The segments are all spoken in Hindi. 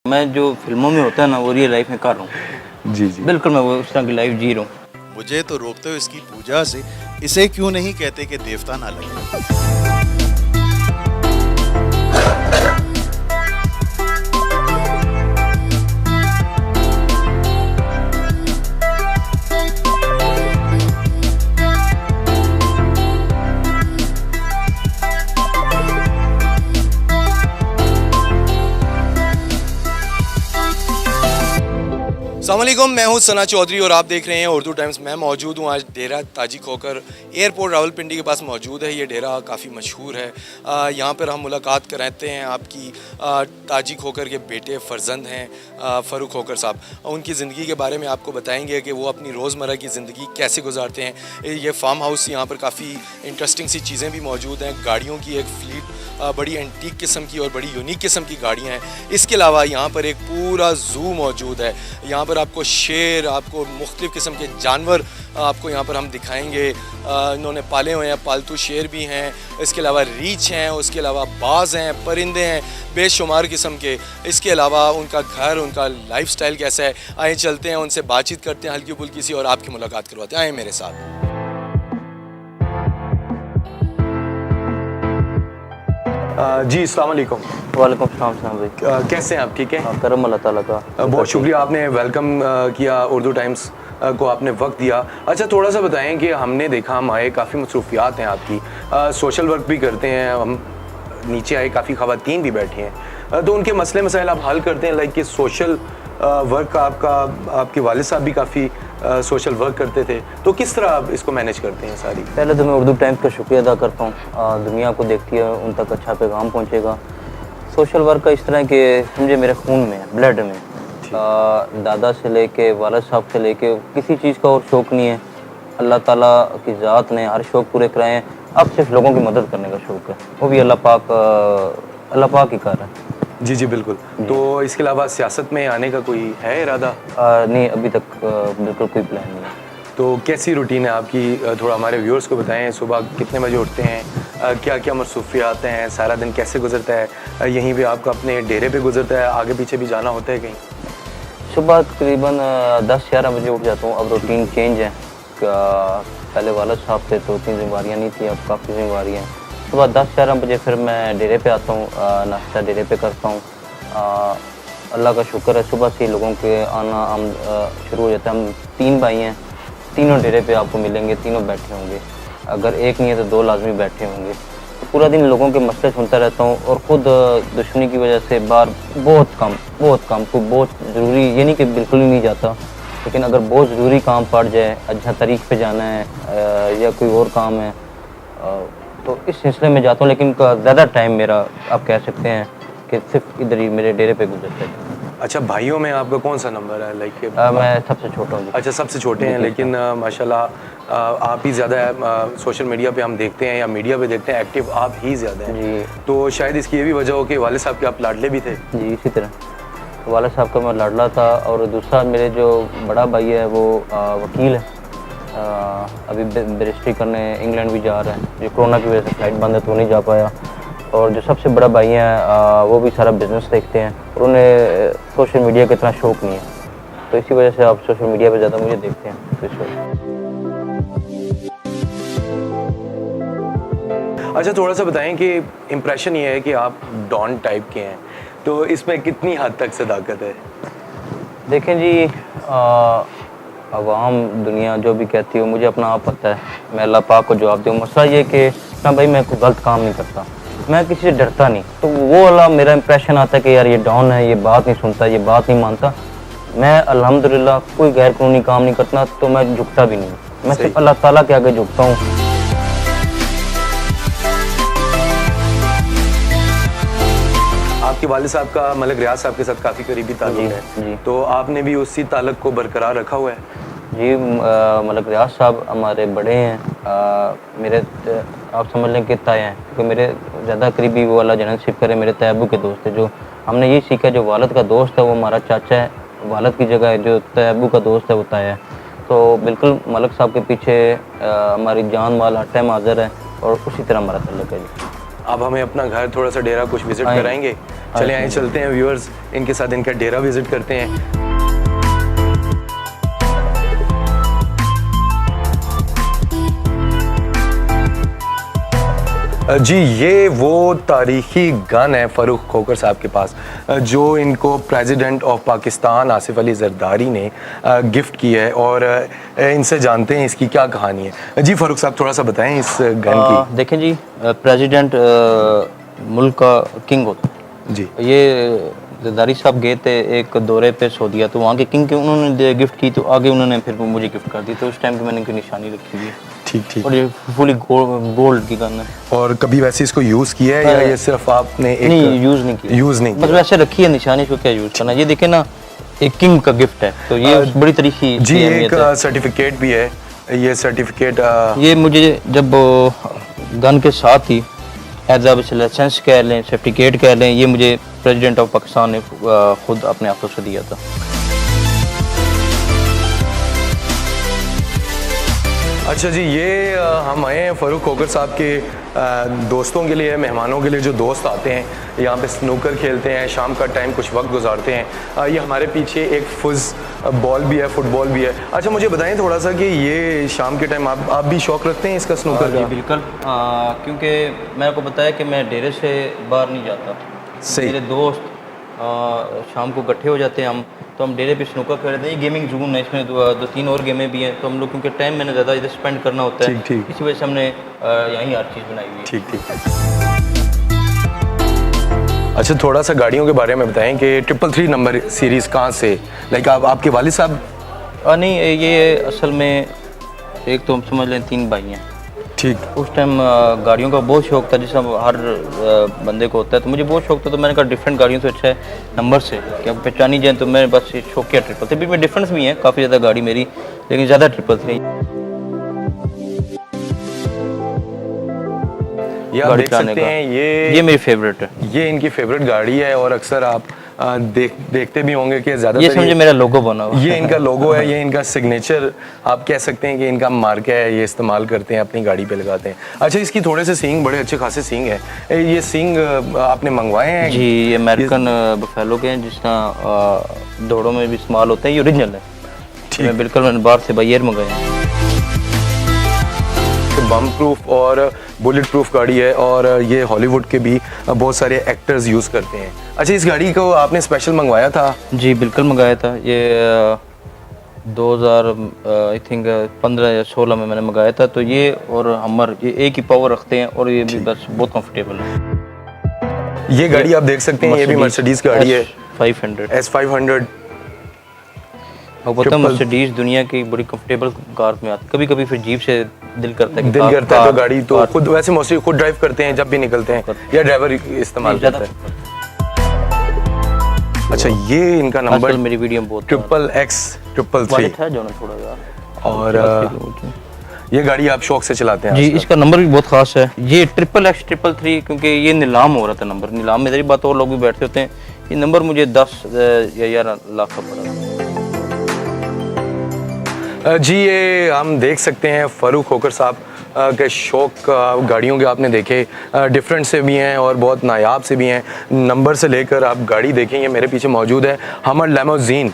मैं जो फिल्मों में होता है ना वो रियल लाइफ में कर रहा हूँ। जी जी। बिल्कुल मैं वो उस तरह की लाइफ जी रहा हूँ। मुझे तो रोकते हो इसकी पूजा से, इसे क्यों नहीं कहते कि देवता ना लगे। अस्सलामुअलैकुम, मैं हूं सना चौधरी और आप देख रहे हैं उर्दू टाइम्स। मैं मौजूद हूं आज डेरा ताजी खोकर एयरपोर्ट रावलपिंडी के पास मौजूद है। ये डेरा काफ़ी मशहूर है। यहाँ पर हम मुलाकात कराते हैं आपकी ताजी खोकर के बेटे फ़र्जंद हैं फ़ारूक खोकर साहब। उनकी ज़िंदगी के बारे में आपको बताएंगे कि वो अपनी रोज़मर्रा की ज़िंदगी कैसे गुजारते हैं। ये फार्म हाउस यहाँ पर काफ़ी इंटरेस्टिंग सी चीज़ें भी मौजूद हैं। गाड़ियों की एक फ्लीट बड़ी एंटीक किस्म की और बड़ी यूनिक किस्म की गाड़ियाँ हैं। इसके अलावा यहाँ पर एक पूरा ज़ू मौजूद है। यहाँ पर आपको शेर, आपको मुख्तलिफ़ किस्म के जानवर आपको यहाँ पर हम दिखाएंगे। इन्होंने पाले हुए हैं, पालतू शेर भी हैं, इसके अलावा रीछ हैं, उसके अलावा बाज़ हैं, परिंदे हैं बेशुमार किस्म के। इसके अलावा उनका घर, उनका लाइफस्टाइल कैसा है, आए चलते हैं उनसे बातचीत करते हैं हल्की फुल्की सी और आपकी मुलाकात करवाते हैं। आए मेरे साथ। जी अस्सलाम वालेकुम। वालेकुम सलाम भाई। कैसे हैं आप? ठीक है, हाँ, करम अल्लाह ताला का। बहुत शुक्रिया आपने वेलकम किया, उर्दू टाइम्स को आपने वक्त दिया। अच्छा, थोड़ा सा बताएं कि हमने देखा, हम आए, काफ़ी मसरूफियात हैं आपकी, सोशल वर्क भी करते हैं, हम नीचे आए, काफ़ी ख़वातीन भी बैठी हैं, तो उनके मसले मसाइल आप हल करते हैं। लाइक कि सोशल वर्क आपके वालिद साहब भी काफ़ी सोशल वर्क करते थे, तो किस तरह आप इसको मैनेज करते हैं सारी? पहले तो मैं उर्दू टाइम्स का शुक्रिया अदा करता हूँ। दुनिया को देखती है, उन तक अच्छा पैगाम पहुँचेगा। सोशल वर्क का इस तरह के समझे मेरे खून में है, ब्लड में। दादा से लेके वालिद साहब से लेके किसी चीज़ का और शौक़ नहीं है। अल्लाह ताला की ज़ात ने हर शौक़ पूरे कराए हैं। अब सिर्फ लोगों की मदद करने का शौक़ है, वो भी अल्लाह पाक ही कर रहा है। जी जी बिल्कुल। तो इसके अलावा सियासत में आने का कोई है इरादा? नहीं, अभी तक बिल्कुल कोई प्लान नहीं है। तो कैसी रूटीन है आपकी, थोड़ा हमारे व्यूअर्स को बताएं। सुबह कितने बजे उठते हैं, क्या क्या मसरूफियात हैं, सारा दिन कैसे गुजरता है? यहीं पे आपका अपने डेरे पे गुजरता है, आगे पीछे भी जाना होता है कहीं? सुबह तकरीबन 10-11 बजे उठ जाता हूँ। अब रूटीन चेंज है। पहले वालिद साहब थे तो इतनी जिम्मेवारियाँ नहीं थी, अब काफ़ी जिम्मेवारियाँ हैं। सुबह 10-11 बजे फिर मैं डेरे पे आता हूँ, नाश्ता डेरे पे करता हूँ। अल्लाह का शुक्र है, सुबह से ही लोगों के आना हम शुरू हो जाता है। हम 3 भाई हैं, तीनों डेरे पे आपको मिलेंगे, तीनों बैठे होंगे। अगर एक नहीं है तो 2 लाजमी बैठे होंगे। तो पूरा दिन लोगों के मसले सुनता रहता हूँ और ख़ुद दुश्मनी की वजह से बाहर बहुत कम कोई बहुत ज़रूरी, ये नहीं कि बिल्कुल ही नहीं जाता, लेकिन अगर बहुत ज़रूरी काम पड़ जाए, अच्छा तारीख पे जाना है या कोई और काम है, तो इस सिलसिले में जाता हूँ। लेकिन ज़्यादा टाइम मेरा आप कह सकते हैं कि सिर्फ इधर ही मेरे डेरे पे गुजरता है। अच्छा, भाइयों में आपका कौन सा नंबर है? लाइक मैं सबसे छोटा हूँ। अच्छा, सबसे छोटे हैं, लेकिन माशाल्लाह आप ही ज़्यादा सोशल मीडिया पे हम देखते हैं या मीडिया पे देखते हैं, एक्टिव आप ही ज़्यादा हैं जी। तो शायद इसकी ये भी वजह हो कि वालिद साहब के आप लाडले भी थे। जी, इसी तरह वालिद साहब का मैं लाडला था। और दूसरा मेरे जो बड़ा भाई है वो वकील है, अभी बैरिस्ट्री करने इंग्लैंड भी जा रहा है। जो कोरोना की वजह से फ्लाइट बंद है तो नहीं जा पाया। और जो सबसे बड़ा भाई हैं वो भी सारा बिज़नेस देखते हैं और उन्हें सोशल मीडिया का इतना शौक़ नहीं है, तो इसी वजह से आप सोशल मीडिया पे ज़्यादा मुझे देखते हैं। तो इस वजह। अच्छा, थोड़ा सा बताएं कि इम्प्रेशन ये है कि आप डॉन टाइप के हैं, तो इसमें कितनी हद तक सदाकत है? देखें जी, अवाम दुनिया जो भी कहती हो, मुझे अपना आप पता है, मैं अल्लाह पाक को जवाब दूँ। मसला ये कि ना भाई मैं कोई गलत काम नहीं करता, मैं किसी से डरता नहीं, तो वो वाला मेरा इंप्रेशन आता है कि यार ये डॉन है, ये बात नहीं सुनता, ये बात नहीं मानता। मैं अल्हम्दुलिल्लाह कोई गैर कानूनी काम नहीं करता, तो मैं झुकता भी नहीं, मैं सिर्फ अल्लाह ताला के आगे झुकता हूँ। आपके वालिद साहब का मलिक रियाज साहब के साथ काफ़ी करीबी ताल्लुक है, तो आपने भी उसी ताल्लुक को बरकरार रखा हुआ है? जी, मलिक रियाज साहब हमारे बड़े हैं, मेरे आप समझ लें कि ताया हैं, क्योंकि मेरे ज़्यादा करीबी वो अल्लाह जन्नत नसीब करे मेरे तैयबू के दोस्त है। जो हमने यही सीखा, जो वालिद का दोस्त है वो हमारा चाचा है, वालिद की जगह जो तैयबू का दोस्त है वो ताया है। तो बिल्कुल मलिक साहब के पीछे हमारी जान माल हर टाइम हाज़िर है और उसी तरह हमारा ताल्लुक है जी। अब हमें अपना घर थोड़ा सा डेरा कुछ विजिट आए। कराएंगे। चले आए, चलते हैं व्यूअर्स, इनके साथ इनका डेरा विजिट करते हैं। जी ये वो तारीखी गन है फ़ारूक खोकर साहब के पास जो इनको प्रेसिडेंट ऑफ पाकिस्तान आसिफ अली जरदारी ने गिफ्ट की है, और इनसे जानते हैं इसकी क्या कहानी है। जी फ़ारूक साहब थोड़ा सा बताएं इस गन की। देखें जी, प्रेसिडेंट मुल्क का किंग होता है जी ये। जरदारी साहब गए थे एक दौरे पे सऊदीया, तो वहाँ के किंग के उन्होंने गिफ्ट की, तो आगे उन्होंने फिर वो मुझे गिफ्ट कर दी, तो उस टाइम की मैंने इनकी निशानी रखी हुई है। ठीक ठीक। और ये फुली गोल्ड की गन है। और कभी वैसे इसको यूज़ किया है या ये सिर्फ आपने एक नहीं, यूज़ नहीं किया। यूज़ नहीं बस वैसे रखी है निशानी, को क्या यूज़ करना। ये देखे ना, एक किंग का गिफ्ट है, तो ये बड़ी तरीके जी एक सर्टिफिकेट भी है, ये सर्टिफिकेट ये मुझे जब गन के साथ ही एज लाइसेंस कह लें, सर्टिफिकेट कह लें, ये मुझे प्रेसिडेंट ऑफ पाकिस्तान ने खुद अपने हाथों से दिया था। अच्छा जी, ये हम आए हैं फ़ारूक खोकर साहब के दोस्तों के लिए, मेहमानों के लिए, जो दोस्त आते हैं यहाँ पे स्नूकर खेलते हैं, शाम का टाइम कुछ वक्त गुजारते हैं। ये हमारे पीछे एक फुज बॉल भी है, फुटबॉल भी है। अच्छा मुझे बताएं थोड़ा सा कि ये शाम के टाइम आप भी शौक़ रखते हैं इसका स्नूकर जी का? बिल्कुल, क्योंकि मैंने को बताया कि मैं डेरे से बाहर नहीं जाता। सही। मेरे दोस्त शाम को इकट्ठे हो जाते हैं, हम तो हम डेरे पे स्नूकर खेल रहे हैं। ये गेमिंग जोन है, इसमें दो तीन और गेमें भी हैं, तो हम लोग क्योंकि टाइम मैंने ज़्यादा इधर स्पेंड करना होता है, ठीक ठीक। इसी वजह से हमने यहीं हर चीज़ बनाई हुई है। ठीक ठीक। अच्छा थोड़ा सा गाड़ियों के बारे में बताएं कि 333 नंबर सीरीज़ कहाँ से, लाइक आपके वालिद साहब? नहीं, ये असल में एक तो हम समझ लें 3 भाई हैं। ठीक। उस टाइम गाड़ियों का बहुत शौक था, जैसे हर बंदे को होता है, तो मुझे बहुत शौक था, तो मैंने कहा डिफरेंट गाड़ियों से अच्छा है नंबर से कि अब पहचानी जाए। तो मेरे बस शौक किया ट्रिपल थ्री में। डिफरेंस भी है काफ़ी ज़्यादा गाड़ी मेरी, लेकिन ज़्यादा ट्रिपल थ्री ये आप देख सकते हैं, ये मेरी फेवरेट है। ये इनकी फेवरेट गाड़ी है, और अक्सर आप देखते भी होंगे कि ये ज़्यादातर समझे मेरा लोगो बना हुआ ये इनका लोगो है, ये इनका सिग्नेचर आप कह सकते हैं कि इनका मार्का है, ये इस्तेमाल करते हैं, अपनी गाड़ी पे लगाते हैं। अच्छा इसकी थोड़े से सींग, बड़े अच्छे खासे सींग है। ये सींग आपने मंगवाए हैं? जी, ये अमेरिकन बफेलो के हैं, जिस तरह दौड़ों में भी इस्तेमाल होते हैं। ये ओरिजिनल है। ठीक। मैं बिल्कुल मैंने बाहर से बायर मंगाए हैं। बम प्रूफ और बुलेट प्रूफ गाड़ी है, और ये हॉलीवुड के भी बहुत सारे एक्टर्स यूज़ करते हैं। अच्छा इस गाड़ी को आपने स्पेशल मंगवाया था? जी बिल्कुल मंगाया था। ये 2000 आई थिंक 15 या 16 में मैंने मंगाया था। तो ये और हमर ये एक ही पावर रखते हैं, और ये भी बस बहुत कंफर्टेबल है। ये गाड़ी आप देख सकते हैं, ये भी मर्सिडीज गाड़ी है, S500। S500। आपको पता है मर्सिडीज दुनिया की बड़ी कंफर्टेबल कार में आती। कभी कभी फिर जीप से दिल करता है, दिल करता है तो गाड़ी तो खुद, वैसे मोस्टली खुद ड्राइव करते हैं जब भी निकलते हैं, या ड्राइवर इस्तेमाल करता है? अच्छा ये इनका नंबर मेरी वीडियो में बहुत XXX3 था जो ना थोड़ा यार। और ये गाड़ी आप शौक से चलाते हैं? जी इसका नंबर भी बहुत खास है। ये XXX3 क्योंकि ये नीलाम हो रहा था नंबर। नीलाम में इधर बात और लोग भी बैठते होते हैं। ये नंबर मुझे 10 या 11 लाख का पड़ा। जी ये हम देख सकते हैं फ़ारूक खोकर साहब के शौक गाड़ियों के आपने देखे, डिफरेंट से भी हैं और बहुत नायाब से भी हैं। नंबर से लेकर आप गाड़ी देखें, ये मेरे पीछे मौजूद है हमर लैमोजीन।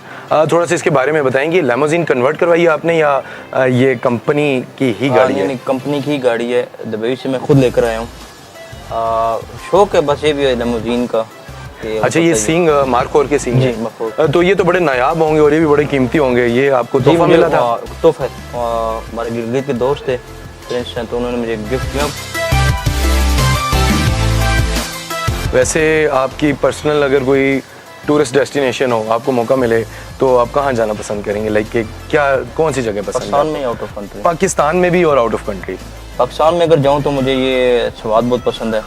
थोड़ा सा इसके बारे में बताएंगे, लैमोजीन कन्वर्ट करवाई है आपने या ये कंपनी की ही गाड़ी है? नहीं, कंपनी की ही गाड़ी है, दुबई से मैं खुद लेकर आया हूँ। शौक है बस ये भी है लैमोजीन का। अच्छा ये सींग मार्क 4 के सींग है, तो ये तो बड़े नायाब होंगे और ये भी बड़े कीमती होंगे। ये आपको तोहफा मिला था? तोहफा हमारे गिरगित के दोस्त थे फ्रेंड्स हैं, तो उन्होंने मुझे गिफ्ट किया। वैसे आपकी पर्सनल अगर कोई टूरिस्ट डेस्टिनेशन हो, आपको मौका मिले तो आप कहाँ जाना पसंद करेंगे? लाइक क्या कौन सी जगह पसंद है? पाकिस्तान में, आउट ऑफ कंट्री? पाकिस्तान में भी और आउट ऑफ कंट्री? पाकिस्तान में अगर जाऊँ तो मुझे ये स्वाद बहुत पसंद है।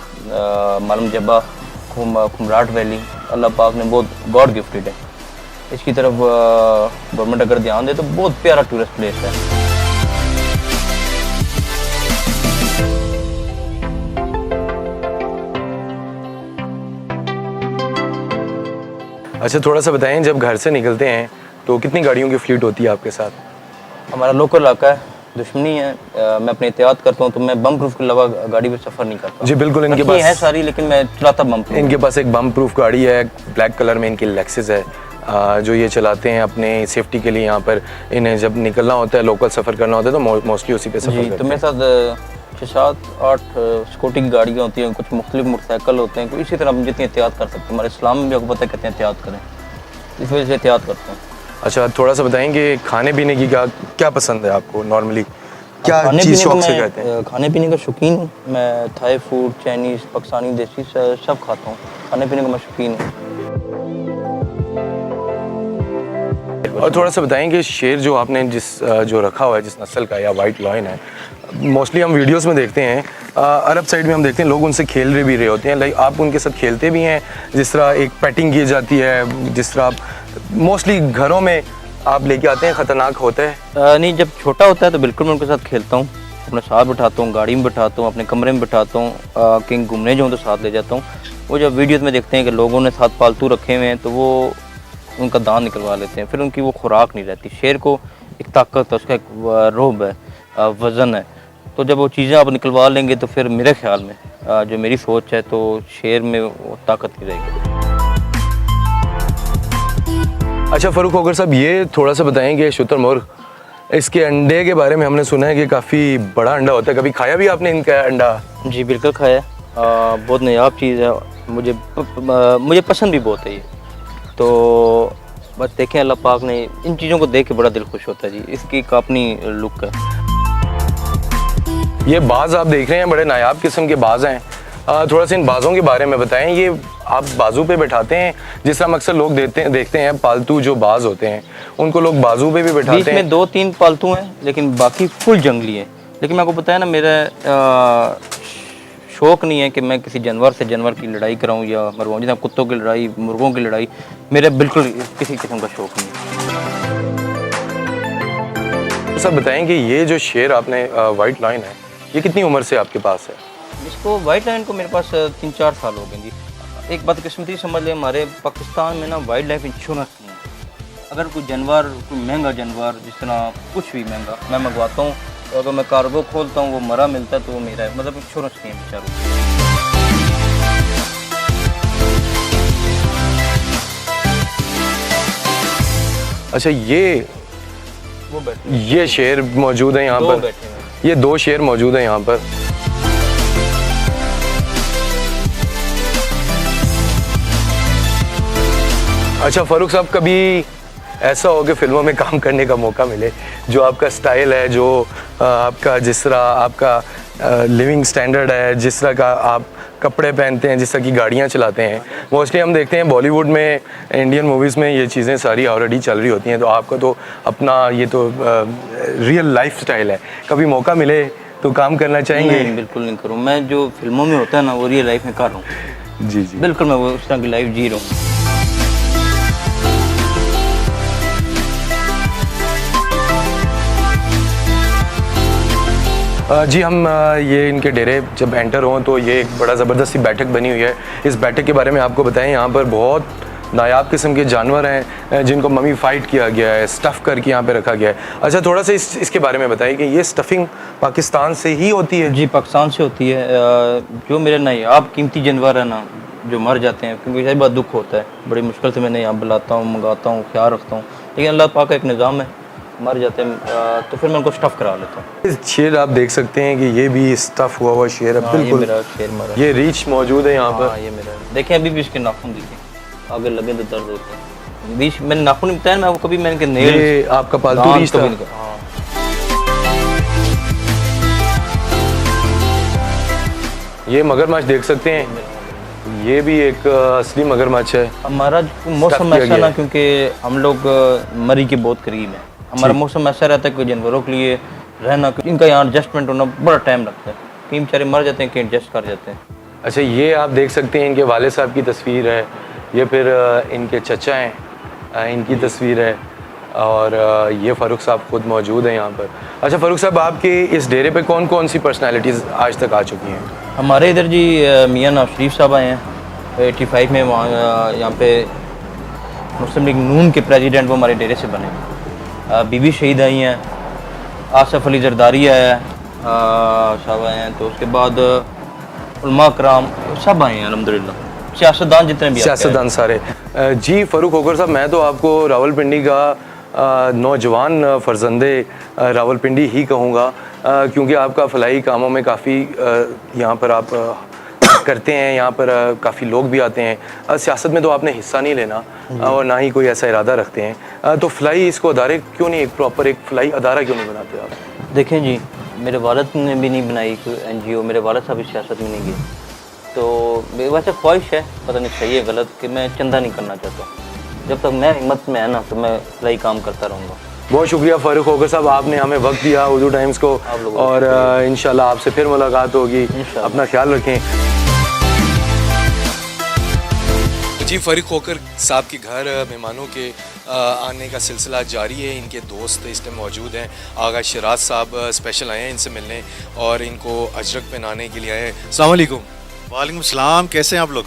मालूम जब्बा, खुमराट वैली, अल्लाह पाक ने बहुत गॉड गिफ्टेड है। इसकी तरफ गवर्नमेंट अगर ध्यान दे तो बहुत प्यारा टूरिस्ट प्लेस है। अच्छा थोड़ा सा बताएं, जब घर से निकलते हैं तो कितनी गाड़ियों की फ्लीट होती है आपके साथ? हमारा लोकल इलाका है, दुश्मनी है। मैं अपनी एहतियात करता हूँ, तो मैं बम प्रूफ के अलावा गाड़ी में सफ़र नहीं करता। जी बिल्कुल, इनके बाकी है पास सारी, लेकिन मैं चलाता बम प्रूफ। इनके पास एक बम प्रूफ गाड़ी है, ब्लैक कलर में इनकी लेक्सिस है, जो ये चलाते हैं अपने सेफ्टी के लिए। यहाँ पर इन्हें जब निकलना होता है, लोकल सफ़र करना होता है, तो मोस्टली उसी पे सफ़र जी। करते तो हैं। मेरे साथ 6-7-8 स्कूटी की गाड़ियाँ होती हैं, कुछ मुख्तलिफ मोटरसाइकिल होते हैं। तो इसी तरह हम जितनी एहतियात कर सकते हैं, हमारे इस्लाम में भी आपको पता है कितनी एहतियात करें, इस वजह से एहतियात करते हैं। अच्छा, थोड़ा सा बताएंगे खाने पीने की क्या पसंद है आपको नॉर्मली, क्या खाने चीज़ पीने का शौक से मैं कहते हैं? खाने पीने का शौकीन हूँ। मैं थाई फूड, चाइनीज़, पाकिस्तानी, देसी सब खाता हूँ। खाने पीने का मैं शौकीन हूँ। और थोड़ा सा बताएंगे शेर जो आपने जो रखा हुआ है, जिस नस्ल का, या वाइट लॉयन है, मोस्टली हम वीडियोस में देखते हैं, अरब साइड में हम देखते हैं लोग उनसे खेल रहे भी होते हैं। लाइक आप उनके साथ खेलते भी हैं, जिस तरह एक पेटिंग की जाती है, जिस तरह आप मोस्टली घरों में आप लेके आते हैं, ख़तरनाक होता है? नहीं, जब छोटा होता है तो बिल्कुल मैं उनके साथ खेलता हूँ, अपने साथ बिठाता हूँ, गाड़ी में बिठाता हूँ, अपने कमरे में बिठाता हूँ, कहीं घूमने जाऊँ तो साथ ले जाता हूँ। वो जब वीडियोस में देखते हैं कि लोगों ने साथ पालतू रखे हुए हैं, तो वो उनका दांत निकलवा लेते हैं, फिर उनकी वो खुराक नहीं रहती। शेर को एक ताकत है, उसका एक रोब है, वज़न है। तो जब वो चीज़ें आप निकलवा लेंगे तो फिर मेरे ख्याल में, जो मेरी सोच है, तो शेर में वो ताकत नहीं रहेगी। अच्छा फ़ारूक खोकर साहब, ये थोड़ा सा बताएंगे शुतुरमुर्ग, इसके अंडे के बारे में हमने सुना है कि काफ़ी बड़ा अंडा होता है। कभी खाया भी आपने इनका अंडा? जी बिल्कुल खाया। बहुत नायाब चीज़ है, मुझे पसंद भी बहुत है ये। तो बस देखें, अल्लाह पाक ने इन चीज़ों को देख के बड़ा दिल खुश होता है जी। इसकी एक अपनी लुक है। ये बाज़ आप देख रहे हैं, बड़े नायाब किस्म के बाज़ हैं। थोड़ा सा इन बाज़ों के बारे में बताएं। ये आप बाजू पे बैठाते हैं, जिस तरह अक्सर लोग देखते हैं पालतू जो बाज़ होते हैं, उनको लोग बाजू पे भी बैठाते बीच हैं। में 2-3 पालतू हैं, लेकिन बाकी फुल जंगली हैं। लेकिन मैं आपको बताया ना, मेरा शौक़ नहीं है कि मैं किसी जानवर से जानवर की लड़ाई कराऊं या मरवाऊं। जितना कुत्तों की लड़ाई, मुर्गों की लड़ाई, मेरा बिल्कुल किसी किस्म का शौक़ नहीं है। सर बताएं कि ये जो शेर आपने वाइट लॉयन है, ये कितनी उम्र से आपके पास है? इसको वाइल्ड लाइन को मेरे पास 3-4 साल हो गए जी। एक बदकिस्मती समझ लें, हमारे पाकिस्तान में ना वाइल्ड लाइफ इंश्योरेंस नहीं है। अगर कोई जानवर, कोई महंगा जानवर, जिस तरह कुछ भी महंगा मैं मंगवाता हूँ, तो अगर मैं कार्गो खोलता हूँ, वो मरा मिलता है, तो वो मेरा है। मतलब इंश्योरेंस नहीं है बेचारों। अच्छा, वो बैठे, ये शेर मौजूद है यहाँ दो पर? बैठे हैं। ये 2 शेर मौजूद हैं यहाँ पर। अच्छा फ़ारूक साहब, कभी ऐसा हो कि फ़िल्मों में काम करने का मौका मिले, जो आपका स्टाइल है, जो आपका जिस तरह आपका लिविंग स्टैंडर्ड है, जिस तरह का आप कपड़े पहनते हैं, जिस तरह की गाड़ियाँ चलाते हैं, मोस्टली हम देखते हैं बॉलीवुड में, इंडियन मूवीज़ में ये चीज़ें सारी ऑलरेडी चल रही होती हैं, तो आपका तो अपना ये तो रियल लाइफ स्टाइल है। कभी मौका मिले तो काम करना चाहेंगे? नहीं, बिल्कुल नहीं करूँ। मैं जो फिल्मों में होता है ना, वो रियल लाइफ में कर रहा हूँ। जी जी, बिल्कुल मैं वो उस तरह की लाइफ जी रहा हूँ। जी, हम ये इनके डेरे जब एंटर हों तो ये एक बड़ा ज़बरदस्त सी बैठक बनी हुई है। इस बैठक के बारे में आपको बताएं, यहाँ पर बहुत नायाब किस्म के जानवर हैं जिनको ममीफाइड किया गया है, स्टफ़ करके यहाँ पे रखा गया है। अच्छा, थोड़ा सा इसके बारे में बताइए कि ये स्टफ़िंग पाकिस्तान से ही होती है? जी, पाकिस्तान से होती है। जो मेरे नायाब कीमती जानवर है ना, जो मर जाते हैं, क्योंकि बहुत दुख होता है, बड़ी मुश्किल से मैंने यहाँ बुलाता हूँ, मंगाता हूँ, ख्याल रखता हूँ, लेकिन अल्लाह पाक का एक निज़ाम है, मर जाते हैं तो फिर मैं उनको स्टफ़ करा लेता हूँ। शेर आप देख सकते हैं कि ये भी स्टफ़ हुआ शेर है। बिल्कुल, ये मेरा शेर मरा। ये रीच मौजूद है यहाँ पर। ये मेरा, देखें अभी भी इसके नाखून देखिए, आगे लगे तो दर्द होता है। बीच मैंने नाखून नहीं बताया, मैं वो कभी मैंने नेल, ये आपका पालतू रीच था? हाँ। ये मगरमच्छ देख सकते हैं, ये भी एक असली मगरमच्छ है। हमारा मौसम किया ऐसा गया ना, है। क्योंकि हम लोग मरी के बहुत करीब हैं, हमारा मौसम ऐसा रहता है कि जानवरों के लिए रहना, इनका यहाँ एडजस्टमेंट होना बड़ा टाइम लगता है। कई बेचारे मर जाते हैं, कहीं एडजस्ट कर जाते हैं। अच्छा, ये आप देख सकते हैं इनके वाले साहब की तस्वीर है, ये फिर इनके चचा हैं, इनकी तस्वीर है, और ये फ़ारूक साहब खुद मौजूद हैं यहाँ पर। अच्छा फ़ारूक साहब, आपके इस डेरे पे कौन कौन सी पर्सनालिटीज़ आज तक आ चुकी हैं? हमारे इधर जी मियाँ नवाज शरीफ साहब आए हैं 85 में, वहाँ यहाँ पे मुस्लिम लीग नून के प्रेसिडेंट वो हमारे डेरे से बने। बीबी शहीद आई हैं, आसफ अली जरदारी आया है, साहब आए हैं, तो उसके बाद उलमा कराम सब आए हैं अल्हम्दुलिल्लाह, सियासतदान जितने भी आते हैं। सियासतदान सारे। जी फ़ारूक खोखर साहब, मैं तो आपको रावलपिंडी का नौजवान फर्जंदे रावलपिंडी ही कहूँगा, क्योंकि आपका फलाई कामों में काफ़ी यहाँ पर आप करते हैं, यहाँ पर काफ़ी लोग भी आते हैं। सियासत में तो आपने हिस्सा नहीं लेना और ना ही कोई ऐसा इरादा रखते हैं, तो फलाई इसको अदारे क्यों नहीं, एक प्रॉपर एक फलाई अदारा क्यों नहीं बनाते आप? देखें जी, मेरे वालिद ने भी नहीं बनाई कोई NGO, मेरे वालिद साहब भी सियासत में नहीं गए, तो मेरी वैसे ख्वाहिश है, पता नहीं सही है गलत, कि मैं चंदा नहीं करना चाहता। जब तक मैं हिम्मत में है ना, तो मैं फलाई काम करता रहूँगा। बहुत शुक्रिया फ़ारूक खोखर साहब, आपने हमें वक्त दिया उर्दू टाइम्स को, और इंशाल्लाह आपसे फिर मुलाकात होगी। अपना ख्याल रखें। जी, फ़ारूक खोखर साहब के घर मेहमानों के आने का सिलसिला जारी है। इनके दोस्त इस टाइम मौजूद हैं। आगा शराज साहब स्पेशल आए हैं इनसे मिलने और इनको अजरक पहनाने के लिए आए हैं। अस्सलाम वालेकुम। वालेकुम सलाम, कैसे हैं आप लोग?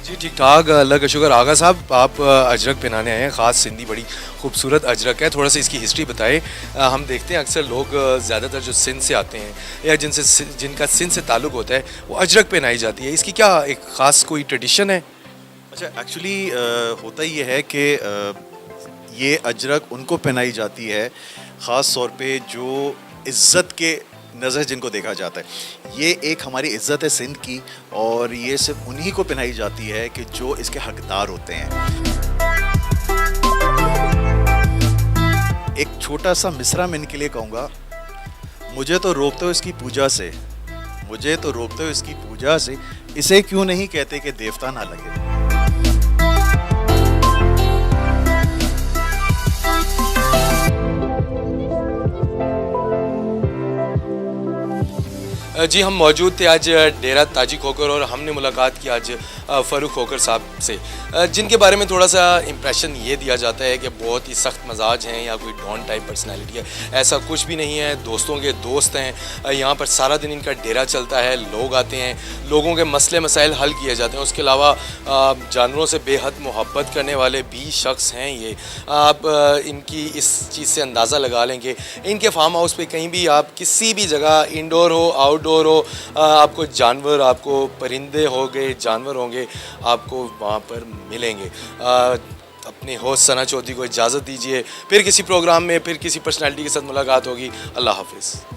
जी ठीक ठाक, अल्लाह का शुक्र। आगा साहब, आप अजरक पहनाने आए हैं, ख़ास सिंधी बड़ी खूबसूरत अजरक है, थोड़ा सा इसकी हिस्ट्री बताएं। हम देखते हैं अक्सर लोग ज़्यादातर जो सिंध से आते हैं या जिनका सिंध से ताल्लुक़ होता है, वो अजरक पहनाई जाती है। इसकी क्या एक ख़ास कोई ट्रेडिशन है? अच्छा, एक्चुअली होता ये है कि ये अजरक उनको पहनाई जाती है ख़ास तौर पे जो इज़्ज़त के नज़र जिनको देखा जाता है। ये एक हमारी इज़्ज़त है सिंध की, और ये सिर्फ उन्हीं को पहनाई जाती है कि जो इसके हकदार होते हैं। एक छोटा सा मिसरा मैं इनके लिए कहूँगा। मुझे तो रोकते हो इसकी पूजा से, मुझे तो रोकते हो इसकी पूजा से, इसे क्यों नहीं कहते कि देवता ना लगे। जी, हम मौजूद थे आज डेरा ताजी खोकर और हमने मुलाकात की आज फ़ारूक खोकर साहब से, जिनके बारे में थोड़ा सा इम्प्रेशन ये दिया जाता है कि बहुत ही सख्त मजाज हैं या कोई डॉन टाइप पर्सनैलिटी है। ऐसा कुछ भी नहीं है, दोस्तों के दोस्त हैं। यहाँ पर सारा दिन इनका डेरा चलता है, लोग आते हैं, लोगों के मसले मसाइल हल किए जाते हैं। उसके अलावा जानवरों से बेहद मोहब्बत करने वाले भी शख्स हैं ये। आप इनकी इस चीज़ से अंदाज़ा लगा लेंगे, इनके फार्म हाउस पे कहीं भी आप किसी भी जगह, इंडोर हो आउटडोर हो, आपको जानवर, आपको परिंदे हो गए, जानवर होंगे, आपको वहाँ पर मिलेंगे। अपने होस्ट सना चौधरी को इजाज़त दीजिए, फिर किसी प्रोग्राम में फिर किसी पर्सनैलिटी के साथ मुलाकात होगी। अल्लाह हाफिज़।